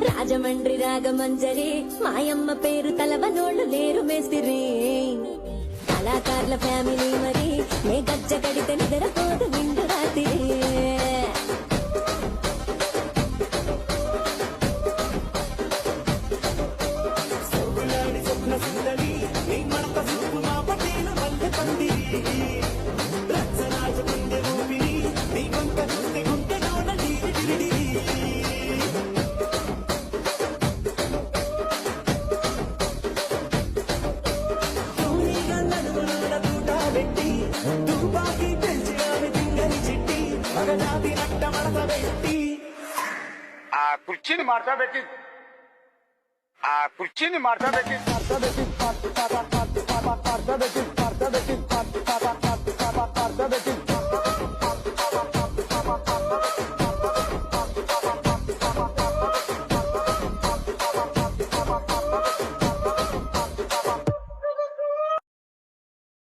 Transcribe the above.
రాజమండ్రి రాగమంజరి మాయమ్మ పేరు తలవనోళ్ళు లేరు మేస్తిరి కళాకారుల ఫ్యామిలీ మరి ఏ గజ్జ కడితే నిద్రపోదు నిండు రాత్రి ఆ కుర్చీని మార్చబెట్టి మార్చబెట్టి